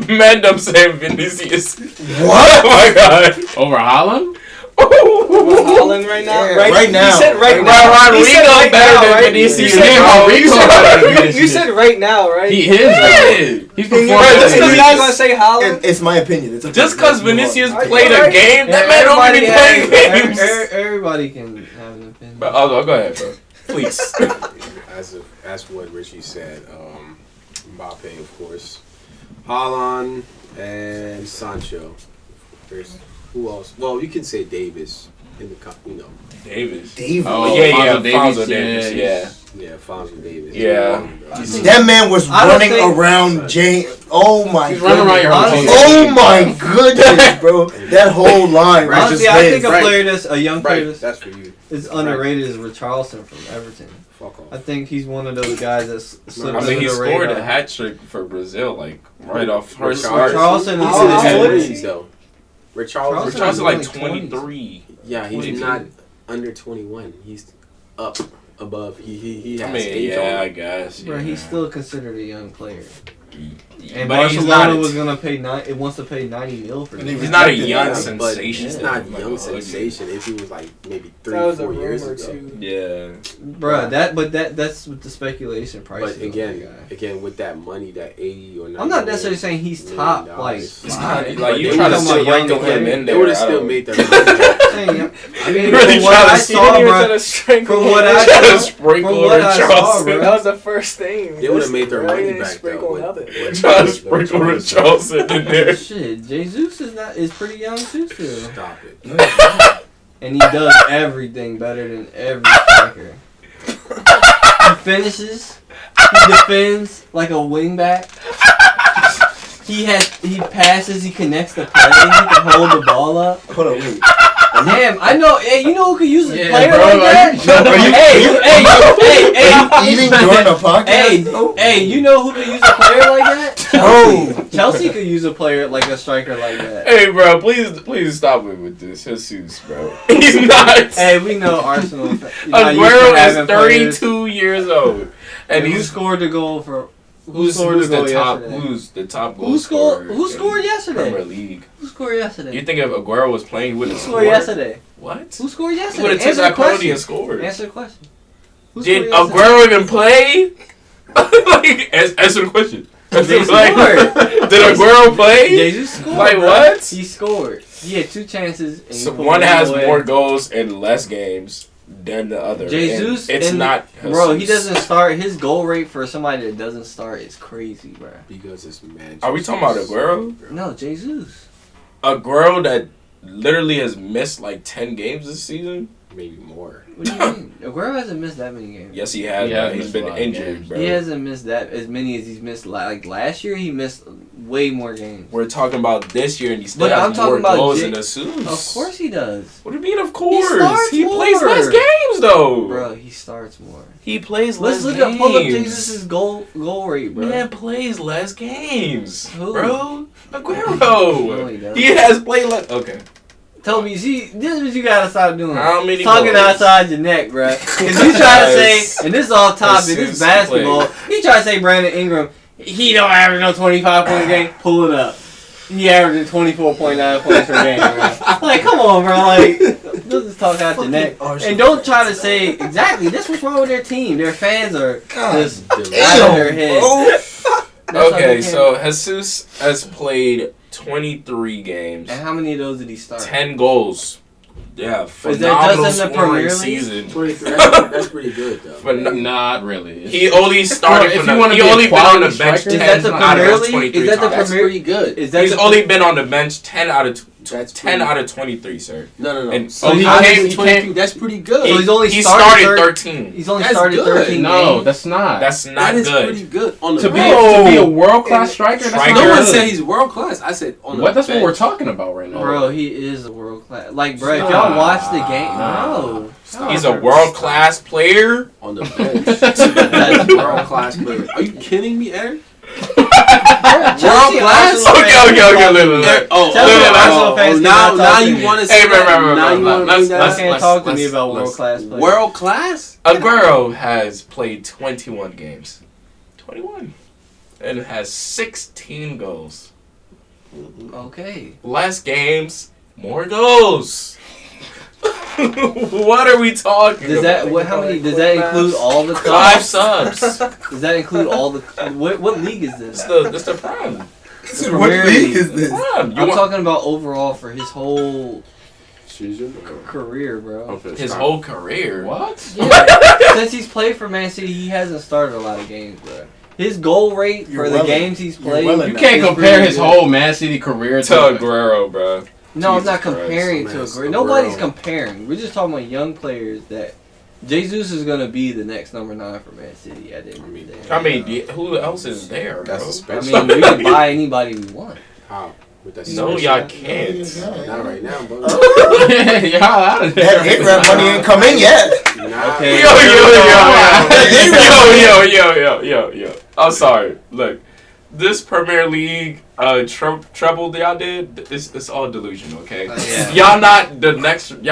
Man, I'm saying Vinicius. What? Oh my god. Over Haaland? Haaland right now. Yeah, right now. You said right now. Rodrigo You said right better now, than right? Vinicius. You You said said Rodrigo better than Vinicius. You said right now, right? He is. Yeah. He's Bro, performing. just because Vinicius- you're not gonna say Haaland. It's my opinion. It's Just because Vinicius Are you played a right? game, that man don't even play games. Everybody can have an opinion. Bro, I'll go ahead, bro. Please. As what Richie said, Mbappe, of course, Haaland and Sancho. There's who else? Well, you can say Davis in the Davis. Davis. Oh, Yeah, Alphonso Alphonso Davis, yeah. Yeah, Fonzie Davis. Yeah. That man was I don't running think- around James. Oh my He's running around your whole Honestly- team. Oh my goodness, bro. That whole line was Honestly, just I his. think a player that's a young player Right, that's for you. that's underrated is Richarlison from Everton. Fuck I off. think he's one of those guys that's slipped I mean, under he the scored radar. a hat trick for Brazil, like, right off first Richarlison. start. Richarlison is How in his old head. is He's though. Richarlison Richarlison. Richarlison like like 23. Yeah, he's 22. not under 21. He's up above. He has I mean, age yeah, on I him. guess. Bro, yeah. he's still considered a young player. And But he's Barcelona not- was gonna pay it wants to pay 90 mil for And him. He's not a rejected young that, But sensation. he's though, not like, young oh, sensation. If he was like maybe That was a 3-4 years rumor ago. too. Yeah. Bro, that's with the speculation price. But again, with that money, that 80 or 90. I'm not necessarily saying he's top $1 like million. It's five. kind of like you They try to would've still young wrangle him player. in They there. would have I still don't- made their money back. Saying, I mean, You really from what try I to saw, bro. sprinkle. From what I Try to saw, sprinkle from what I saw, Richarlison. bro. That was the first thing. They would have made their Right? money They didn't back though. sprinkle with- nothing. with- Try to sprinkle Richarlison in there. Shit, Jesus is pretty young too still, Stop it. and he does everything better than every striker. He finishes, he defends like a wingback. He passes, he connects the play, he can hold the ball up. Hold on, wait. Damn, I know. Hey, you know who could use a Yeah, player bro, like that? Hey, Eating during the podcast? hey, you know who could use a player like that? Oh. Chelsea could use a player like a striker like that. Hey, bro, please stop it with this. Jesus, bro. He's not. Hey, we know Arsenal. Aguero is 32 years old, And and who he's scored the goal for? who's scored the top yesterday? who's the top goal Who scored? scorer Who in scored Premier yesterday? League. Who scored yesterday? You think if Aguero was playing, he would Who have scored scored? yesterday? What? Who scored He yesterday? would have took Answer that the penalty question. and scored. Answer the question. Who Did scored yesterday? Aguero even play? Like, answer the question. Jesus Like, scored. did Aguero play? Jesus scored. Like, bro. what? He scored. He had 2 chances. And So he put one has away. more goals in less games than the other. Jesus, and it's not. Bro, he Jesus. doesn't start. His goal rate for somebody that doesn't start is crazy, bro. Because it's man. Are we talking about Aguero? No, Jesus. Aguero that literally has missed like 10 games this season? Maybe more. What do you mean? Aguero hasn't missed that many games. Yes, he has. He has He's missed been a lot of injured, games. bro. He hasn't missed that as many as he's missed. Like last year, he missed way more games. We're talking about this year, and he still But I'm has talking more about goals J- and assists. Of course he does, What do you mean, of course? starts He more. plays less games, though. bro. He starts more. He plays Let's less look games. up. Pull up Jesus' goal rate, bro. Man plays less games, Who? bro. No, Aguero. he doesn't. He has played less. Okay. Tell me, see, this is what you gotta stop doing. How many Talking goals? outside your neck, bro. Because you try to say, and this is off topic, this Since is basketball. You try to say Brandon Ingram, he don't average no 25 points a game. Pull it up. He averaging 24.9 points per game, bro. Like, come on, bro. Like, let's just talk out your neck. And don't try to say, exactly, this what's wrong with their team. Their fans are just out of their heads. That's Okay, how so Jesus has played 23 games, And how many of those did he start? 10 goals. Yeah, that phenomenal just in the scoring Premier League? season. 23. That's pretty good though. Not really. He only started. If From you wanna he be a only been on the quality bench striker, 10 is that the out of Premier those League? 23 Is that the times. That's Premier- pretty good. Is that He's the- only been on the bench 10 out of That's 10 out of 23, sir. No. And so he can't. That's pretty good. So he's only started 13. He's only That's started good. 13 No, games. that's not. That's not That is good. pretty good. On the To bench. be a world class striker. That's Striker. not No one good. said he's world class. I said on the What? That's bench. what we're talking about right now. Bro, he is a world class. Like, bro, if y'all watch the game, no. He's a world class player. On the bench. That's world class player. Are you kidding me, Eric? World class? Okay. Look. Now you want to say Hey, that? Now you want to bring You that? can't talk to me about world class players. World class? Aguero has played 21 games. 21. And has 16 goals. Okay. Less games, more goals. What are we talking Does about? that how many? Does that include all the 5 subs? subs. Does that include all the? What league is this? It's the prime. What league is this? Prime. I'm talking about overall for his whole Season? career, bro. His whole career. What? Yeah. Since he's played for Man City, he hasn't started a lot of games, bro. His goal rate for the games he's played. You can't compare his whole Man City career to Aguero, bro. No, Jesus I'm not Christ, comparing to Aguero. Nobody's comparing. We're just talking about young players that Jesus is gonna be the next number 9 for Man City at the end of the day. I mean, who else is there, bro? That's a I special. mean, we can buy anybody we want. How? With that No, special? y'all can't. Not right now, bro. Y'all out of there. That A-Rap money ain't come in yet. Nah. Okay. Yo. I'm sorry. Look, this Premier League treble that y'all did, it's all delusional, okay? Yeah. Y'all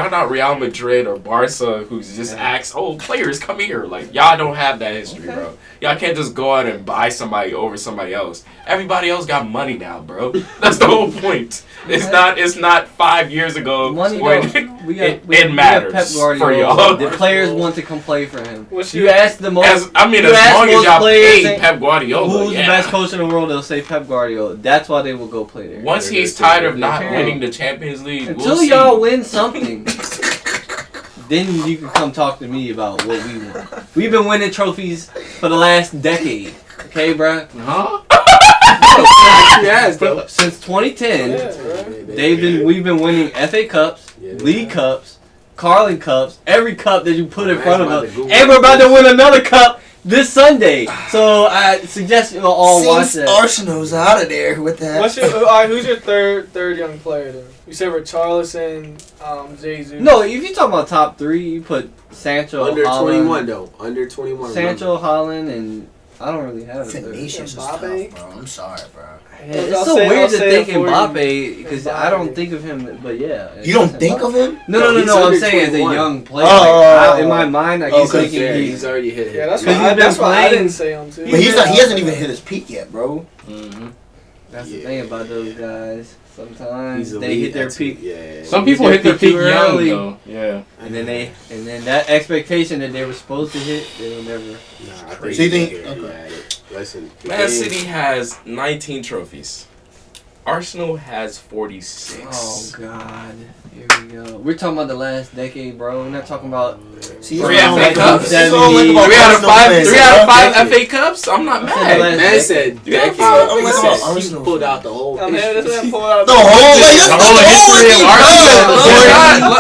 not Real Madrid or Barca who's just acts, players come here. Like, y'all don't have that history, bro. Y'all can't just go out and buy somebody over somebody else. Everybody else got money now, bro. That's the whole point. It's not 5 years ago Money when we it have matters Pep for Guardiola. y'all. The players want to come play for him. What's You your- ask the most. As long you as ask most y'all players pay Pep Guardiola, who's yeah. the best coach in the world, they'll say Pep Guardiola. That's why they will go play there. Once he's tired of not winning the Champions League, Until we'll y'all see. win something, then you can come talk to me about what we want. We've been winning trophies for the last decade. Okay, bruh? Huh? Since 2010, Yeah, we've been winning FA Cups, League Cups, Carling Cups, every cup that you put in front of us. And we're about to win another cup this Sunday. So I suggest you all watch Since that. Arsenal's out of there with that. who's your third young player then? You said Richarlison, Jesus. No, if you talk about top 3, you put Sancho, Under Holland, 21 though. Under 21. Sancho, Holland, and I don't really have a third. Tenacious is tough, Mbappe? bro. I'm sorry, bro. It's so weird to think Mbappe Mbappe because I don't think of him, but yeah. You don't think of him? No. He's I'm under saying as a 21. young player. Oh. Like, in my mind, I keep Oh, thinking Yeah, he's. he's already hit. Yeah, that's Because why he's been I playing- didn't say him too. But he hasn't even hit his peak yet, bro. Mm-hmm. That's the thing about those guys. Sometimes He's they hit their peak, Yeah. Some people hit their peak young, early. though. Yeah. and then that expectation that they were supposed to hit, they will never. Nah, I Crazy. So you think- yeah, okay. Listen, Man City has 19 trophies. Arsenal has 46. Oh God, here we go. We're talking about the last decade, bro. We're not talking about. See, 3 it's all FA like- Cups. it's all like about 3 out of Arsenal 5. fans. 3 out of 5 Decade. FA Cups. I'm not mad. Man said Yeah, decade. I'm He like, said oh, he Arsenal pulled fan. out the whole I mean, this history. man pulled out The whole history of Arsenal.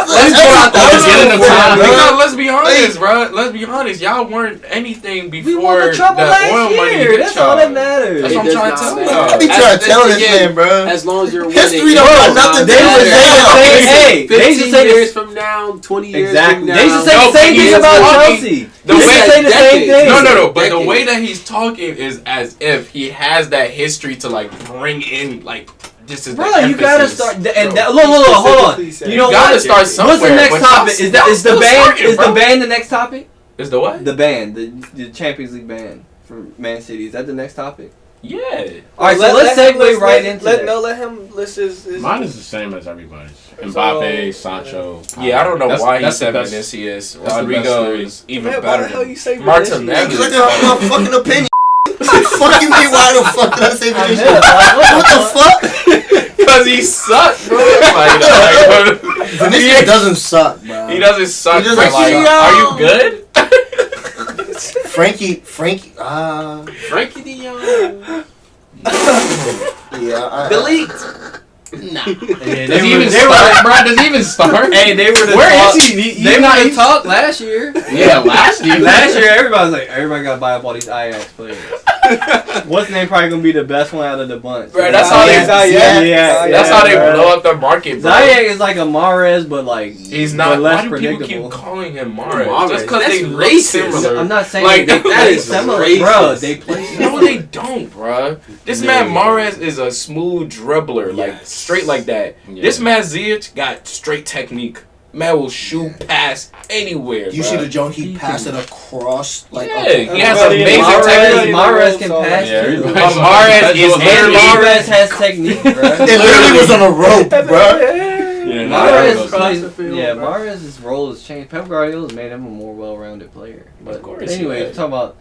Let's pull out the beginning of time, Because let's be honest, bro. Let's be honest. Y'all weren't anything We before won the trouble last oil money year. hit That's y'all. all that matters. That's It what I'm does trying not to tell matter. y'all. I be trying to tell this Again, man, bro. As long as you're History winning, don't got it nothing does to not do with matter. that. Hey, they used to 15 say years this. from now, 20 years Exactly. from now. They used to say No, the same but thing he's about talking- Chelsea. The They used to way- say the same decades. thing. No. But the Decade. way that he's talking is as if he has that history to like bring in like this is. Bro, the you gotta emphasis. start. And Bro, look, hold on. specifically said- You know You gotta what? start somewhere. What's the next but topic? y'all Is the still band? starting, Is the bro. band the next topic? Is the what? The band, the Champions League band for Man City. Is that the next topic? Yeah. All right, so let's segue right into that. Let him list his Mine is the same as everybody's. So- Mbappe, Sancho. Yeah, I don't know That's- why he that's the said best- Vinicius. that's the Rodrigo best three. is even Man, why better the hell than you say Martin Vinicius? Because I got my fucking opinion. Fucking me, why the fuck did I say I'm Vinicius? here, like, What the fuck? because he sucks, bro. Like, Vinicius doesn't suck, bro. he doesn't suck. He but doesn't like, suck. are you good? Frankie, Frankie De Jong. yeah. Delete. Nah. Does he even start, bro? Does he even start? Hey, they were the Where talk. is he? They were the talk last year. Yeah, last year. Last year, everybody got to buy up all these Ajax players. What's name probably gonna be the best one out of the bunch? Bro, that's how they. That's how they blow up the market, bro. Ziyech is like a Mahrez, but like he's not. but less Why do people predictable. keep calling him Mahrez? Mahrez. Just because That's they look racist. similar. I'm not saying Like, they that play is similar, racist. bro. They play No, they don't, bro. This No, man they Mahrez is a smooth dribbler, like Yes. straight like that. Yeah. This man Ziyech got straight technique. Man will shoot past anywhere. You bruh. see the joint he passed it across like Yeah, okay. he has Everybody- amazing technique. Mahrez can pass Yeah, too. everybody- But Mahrez is Literally, Mahrez has technique, bro. It literally was on a rope, bro. Yeah, Mahrez Across plays, the field, yeah, bro. Mahrez's role has changed. Pep Guardiola's made him a more well-rounded player. But Of course he anyway, has. talking about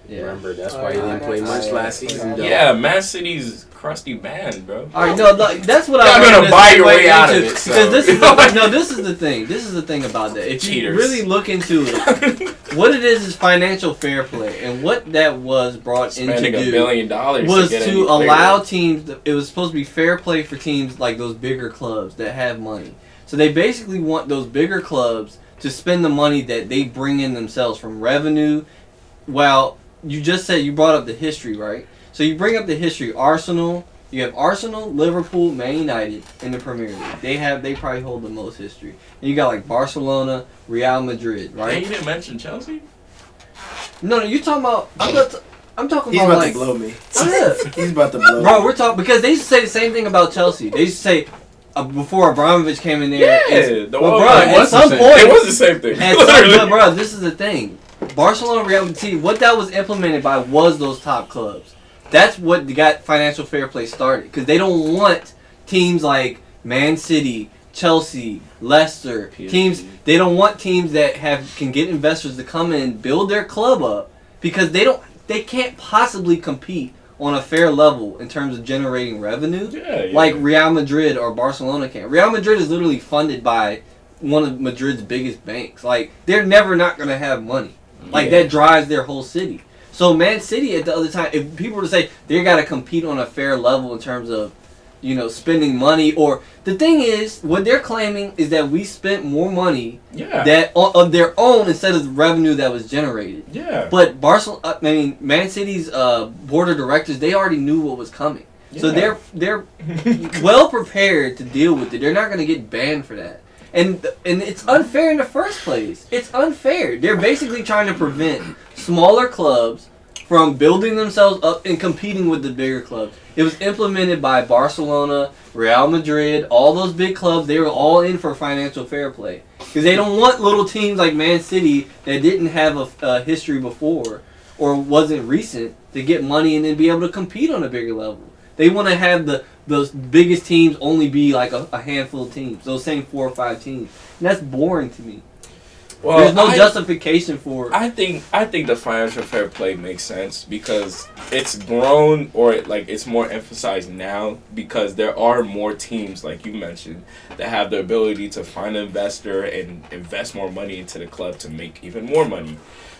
Remember, that's why he didn't play much last season, though. Yeah, Man City's crusty band, bro. All right, no, that's what Y'all I gonna wanted to buy your segue way out of into, it, so. Because this is no, this is the thing. This is the thing about that. If you Cheaters. really look into it, what it is financial fair play, and what that was brought Spending into $1 do billion was to, get to allow teams. It was supposed to be fair play for teams like those bigger clubs that have money. So they basically want those bigger clubs to spend the money that they bring in themselves from revenue. Well, you just said you brought up the history, right? So you bring up the history. Arsenal. You have Arsenal, Liverpool, Man United in the Premier League. They probably hold the most history. And you got like Barcelona, Real Madrid, Right? right? You didn't mention Chelsea? No, you're talking about. I'm talking He's about about like. to blow me. Yeah. He's about to blow Bro, me. we're talking because they used to say the same thing about Chelsea. They used to say before Abramovich came in there. Yeah, the well, one- bro, it at was the some same. point, It was the same thing. but bro, this is the thing. Barcelona, Real Madrid, what that was implemented by was those top clubs. That's what got financial fair play started because they don't want teams like Man City, Chelsea, Leicester, PSG. teams. They don't want teams that can get investors to come in and build their club up because they can't possibly compete on a fair level in terms of generating revenue Yeah, yeah. like Real Madrid or Barcelona can. Real Madrid is literally funded by one of Madrid's biggest banks. Like they're never not going to have money. Like that drives their whole city. So Man City at the other time, if people were to say they got to compete on a fair level in terms of, spending money, or the thing is, what they're claiming is that we spent more money yeah. of their own instead of the revenue that was generated. Yeah. But Man City's board of directors, they already knew what was coming, so Yeah. they're well prepared to deal with it. They're not going to get banned for that. And it's unfair in the first place. It's unfair. They're basically trying to prevent smaller clubs from building themselves up and competing with the bigger clubs. It was implemented by Barcelona, Real Madrid, all those big clubs. They were all in for financial fair play. Because they don't want little teams like Man City that didn't have a history before or wasn't recent to get money and then be able to compete on a bigger level. They want to have those biggest teams only be like a handful of teams, those same 4 or 5 teams. And that's boring to me. Well, There's no justification for it. I think the financial fair play makes sense because it's grown or it's more emphasized now because there are more teams like you mentioned that have the ability to find an investor and invest more money into the club to make even more money.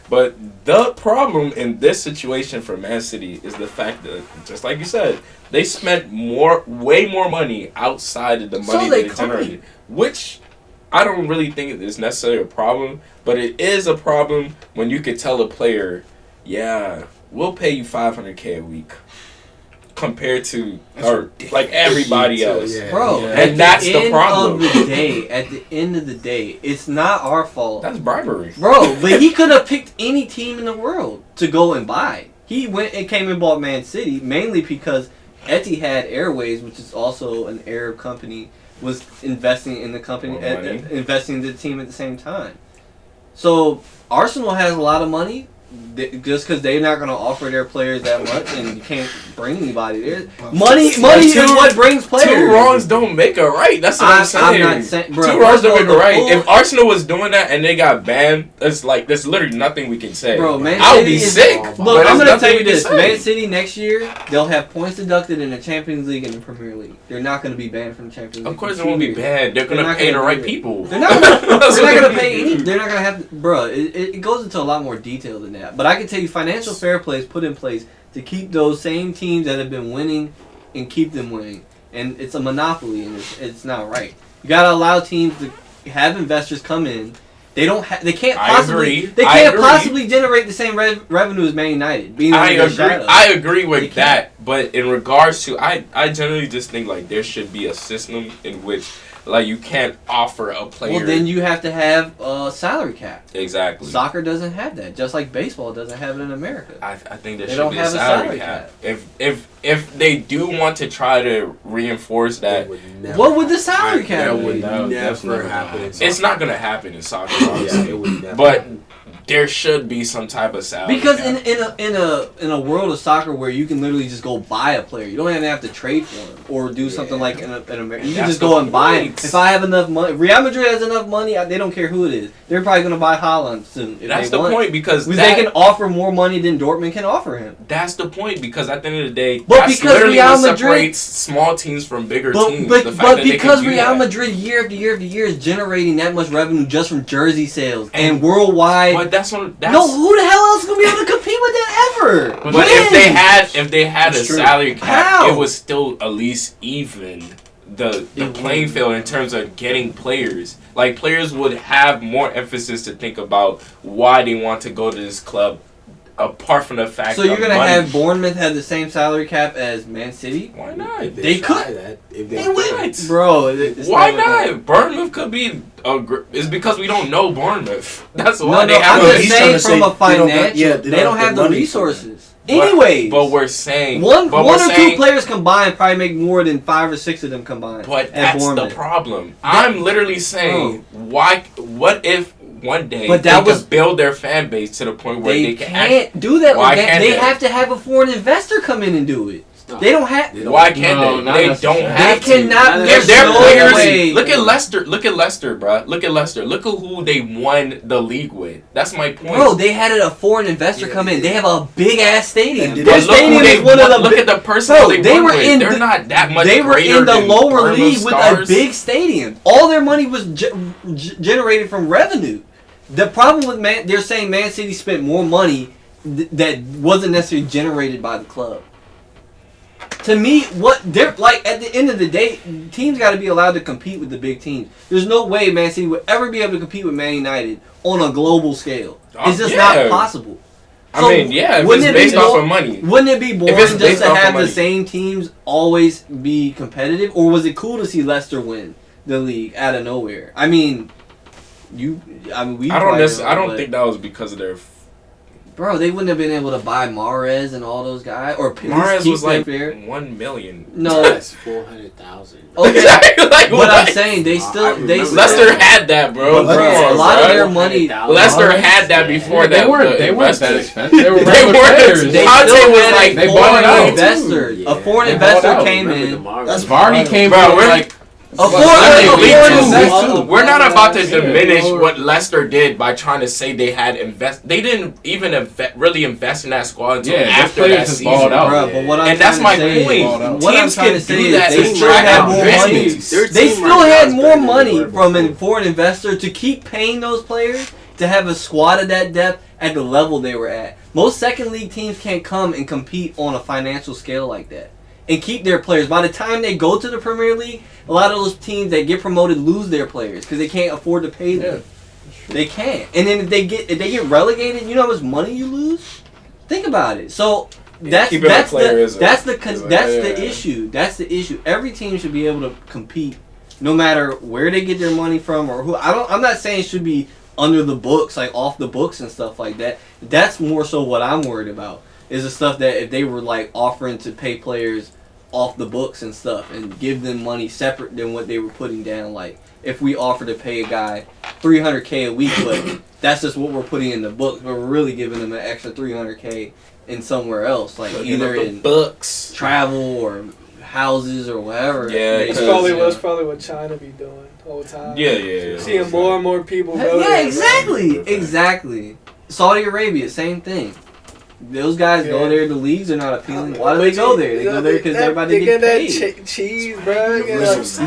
But the problem in this situation for Man City is the fact that, just like you said, they spent way more money outside of the money they that they generated, which I don't really think is necessarily a problem, but it is a problem when you could tell a player, yeah, we'll pay you $500K a week compared to everybody else. Yeah. Bro, Yeah. And that's the problem. At the end of the day, it's not our fault. That's bribery. Bro, but he could have picked any team in the world to go and buy. He went and came and bought Man City, mainly because Etihad Airways, which is also an Arab company, was investing in the company, More money. investing in the team at the same time. So Arsenal has a lot of money. Just because they're not going to offer their players that much, and you can't bring anybody there. Money is what brings players. 2 wrongs don't make a right. That's what I'm saying. I'm not saying, bro. 2 wrongs don't make a right. If Arsenal was doing that and they got banned, there's literally nothing we can say. Bro, Man I would City be is- sick. Look, but I'm there's going to nothing tell you we can this. say. Man City next year, they'll have points deducted in the Champions League and the Premier League. They're not going to be banned from the Champions League. Of course, for it won't 2 be years. bad. They're gonna not pay gonna the do right it. people. They're not going to pay any. They're not going to have to. Bro, it goes into a lot more detail than that. But I can tell you, financial fair play is put in place to keep those same teams that have been winning and keep them winning. and it's a monopoly, and it's not right. You gotta allow teams to have investors come in. They don't. They can't possibly. They can't possibly generate the same revenue as Man United. I agree with that, but in regards to, I generally just think like there should be a system in which like you can't offer a player. Well, then you have to have a salary cap. Exactly. Soccer doesn't have that, just like baseball doesn't have it in America. I think there should be a salary cap. If they do want to try to reinforce that, what would the salary cap? That would never happen. It's not gonna happen in soccer, obviously. It would never. But there should be some type of salary because cap. in a world of soccer where you can literally just go buy a player, you don't even have to trade for him or do something like in America. You can just go and buy him. If I have enough money, Real Madrid has enough money. They don't care who it is. They're probably gonna buy Haaland soon. That's the point because they can offer more money than Dortmund can offer him. That's the point because at the end of the day, but that's because literally Real what Madrid separates small teams from bigger teams. But because Real Madrid year after year after year is generating that much revenue just from jersey sales and worldwide. But that's what. Who the hell else is gonna be able to compete with that ever? But if they had a salary cap, it was still at least even the playing field in terms of getting players. Like players would have more emphasis to think about why they want to go to this club. Apart from the fact, so you're gonna have Bournemouth have the same salary cap as Man City? Why not? They could. That, if they would, bro. Why not? Bournemouth could be. It's because we don't know Bournemouth. That's why they have. I'm just saying from a financial. They don't have the resources. Anyways, but we're saying one or two players combined probably make more than 5 or 6 of them combined. But that's the problem. I'm literally saying, why? What if? One day, they could build their fan base to the point where they can't do that. Why can't they have to have a foreign investor come in and do it. They don't have. Why can't they? They don't have to. They cannot. If their players, look at Leicester. Look at Leicester, bro. Look at Leicester. Look at who they won the league with. That's my point. Bro, they had a foreign investor come in. They have a big ass stadium. Their stadium is one of the. Look at the personnel they won with. They're not that much. They were in the lower league with a big stadium. All their money was generated from revenue. The problem with they're saying Man City spent more money that wasn't necessarily generated by the club. To me, they're like at the end of the day, teams got to be allowed to compete with the big teams. There's no way Man City would ever be able to compete with Man United on a global scale. It's just not possible. So if it's based off of money. Wouldn't it be boring just to have the same teams always be competitive? Or was it cool to see Leicester win the league out of nowhere? I mean... I don't think that was because of their. Bro, they wouldn't have been able to buy Mahrez and all those guys, or Mahrez was like $1 million. No, that's 400,000. Okay, like, what I'm saying, they still Leicester had that, bro. A lot of their money. Leicester had that before that. They weren't that expensive. They were They bought an investor. A foreign investor came in. Vardy came from like. We're not about to diminish what Leicester did by trying to say they had They didn't even really invest in that squad until after that season. And that's my point. Teams can do that. They still had more money. They still had more money from a foreign investor to keep paying those players to have a squad of that depth at the level they were at. Most second league teams can't come and compete on a financial scale like that and keep their players. By the time they go to the Premier League, a lot of those teams that get promoted lose their players because they can't afford to pay them. They can't. And then if they get relegated, you know how much money you lose? Think about it. So that's the issue. That's the issue. Every team should be able to compete no matter where they get their money from or who. I'm not saying it should be under the books, like off the books and stuff like that. That's more so what I'm worried about. Is the stuff that if they were like offering to pay players off the books and stuff and give them money separate than what they were putting down, like if we offer to pay a guy $300K a week, but that's just what we're putting in the books, but we're really giving them an extra $300K in somewhere else, like either in books, travel or houses or whatever. Yeah, that's probably what China be doing the whole time. Yeah. Seeing more and more people go there. Exactly. Saudi Arabia, same thing. Those guys go there. The leagues are not appealing. Why do they go there? They go there because everybody gets paid. That cheese, bro. Be the best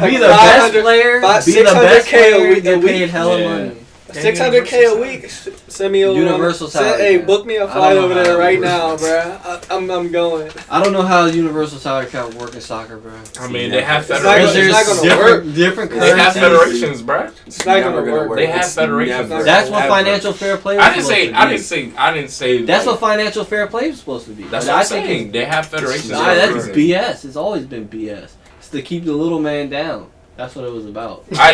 player. Be the best player. Get paid hella money. $600K a week. Send me over. Universal salary Hey, cap. book me a I flight don't know over how there that right works. now, bruh. I'm going. I don't know how universal salary cap work in soccer, bro. I mean, they have It's not federations. gonna work. different They have currencies. federations, bro. It's not gonna work. They have It's federations. never, That's what ever. financial fair play. I didn't say. That's like, what financial fair play is supposed to be. That's But what I I'm think saying. They have federations. Nah, for a that's reason. BS. It's always been BS. It's to keep the little man down. That's what it was about. I